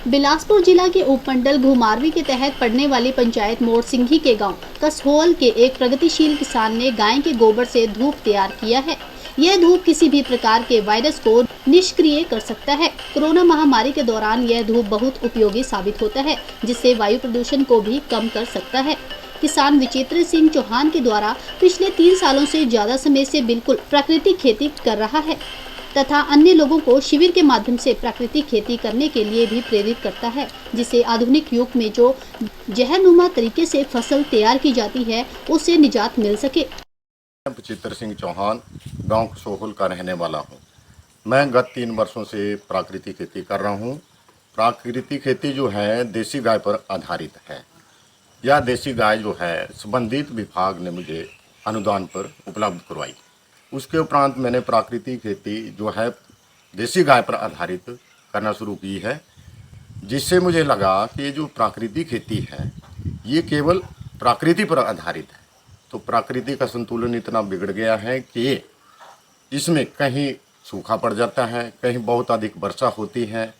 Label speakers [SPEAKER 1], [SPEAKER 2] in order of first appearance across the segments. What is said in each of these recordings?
[SPEAKER 1] बिलासपुर जिला के उपमंडल घुमारवी के तहत पड़ने वाली पंचायत मोड़ सिंघी के गांव कसहोल के एक प्रगतिशील किसान ने गाय के गोबर से धूप तैयार किया है। यह धूप किसी भी प्रकार के वायरस को निष्क्रिय कर सकता है। कोरोना महामारी के दौरान यह धूप बहुत उपयोगी साबित होता है, जिससे वायु प्रदूषण को भी कम कर सकता है। किसान विचित्र सिंह चौहान के द्वारा पिछले 3 सालों से ज्यादा समय से बिल्कुल प्राकृतिक खेती कर रहा है तथा अन्य लोगों को शिविर के माध्यम से प्राकृतिक खेती करने के लिए भी प्रेरित करता है, जिससे आधुनिक युग में जो जहरनुमा तरीके से फसल तैयार की जाती है उससे निजात मिल सके।
[SPEAKER 2] विचित्र सिंह चौहान गांव कसहोल का रहने वाला हूं। मैं गत 3 वर्षों से प्राकृतिक खेती कर रहा हूं। प्राकृतिक खेती जो है देसी गाय पर आधारित है। यह देसी गाय जो है संबंधित विभाग ने मुझे अनुदान पर उपलब्ध करवाई। उसके उपरांत मैंने प्राकृतिक खेती जो है देसी गाय पर आधारित करना शुरू की है, जिससे मुझे लगा कि ये जो प्राकृतिक खेती है ये केवल प्रकृति पर आधारित है। तो प्रकृति का संतुलन इतना बिगड़ गया है कि इसमें कहीं सूखा पड़ जाता है, कहीं बहुत अधिक वर्षा होती है,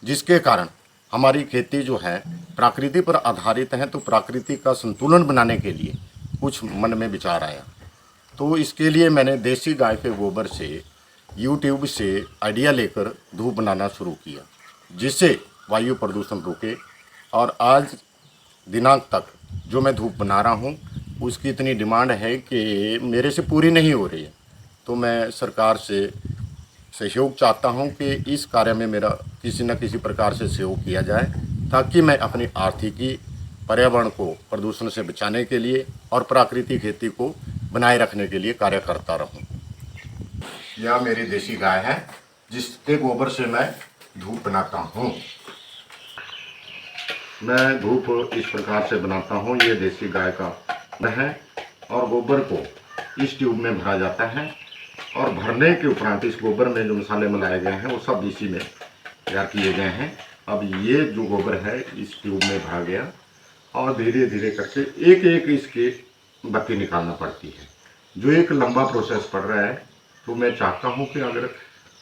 [SPEAKER 2] जिसके कारण हमारी खेती जो है प्रकृति पर आधारित है। तो प्रकृति का संतुलन बनाने के लिए कुछ मन में विचार आया, तो इसके लिए मैंने देसी गाय के गोबर से यूट्यूब से आइडिया लेकर धूप बनाना शुरू किया, जिससे वायु प्रदूषण रुके। और आज दिनांक तक जो मैं धूप बना रहा हूँ उसकी इतनी डिमांड है कि मेरे से पूरी नहीं हो रही है। तो मैं सरकार से सहयोग चाहता हूँ कि इस कार्य में मेरा किसी न किसी प्रकार से सहयोग किया जाए, ताकि मैं अपनी आर्थिकी पर्यावरण को प्रदूषण से बचाने के लिए और प्राकृतिक खेती को बनाए रखने के लिए कार्य करता रहूं। यह मेरी देसी गाय है, जिसके गोबर से मैं धूप बनाता हूं। मैं धूप इस प्रकार से बनाता हूं। ये देसी गाय का है और गोबर को इस ट्यूब में भरा जाता है और भरने के उपरांत इस गोबर में जो मसाले मिलाए गए हैं वो सब इसी में तैयार किए गए हैं। अब ये जो गोबर है इस ट्यूब में भरा गया और धीरे धीरे करके एक एक इसकी बत्ती निकालना पड़ती है, जो एक लंबा प्रोसेस पड़ रहा है। तो मैं चाहता हूं कि अगर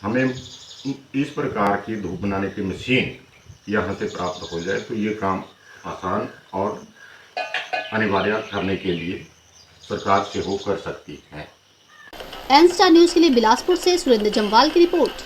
[SPEAKER 2] हमें इस प्रकार की धूप बनाने की मशीन यहाँ से प्राप्त हो जाए तो ये काम आसान और अनिवार्य करने के लिए सरकार सहयोग कर सकती है।
[SPEAKER 1] एन स्टार न्यूज़ के लिए बिलासपुर से सुरेंद्र जम्वाल की रिपोर्ट।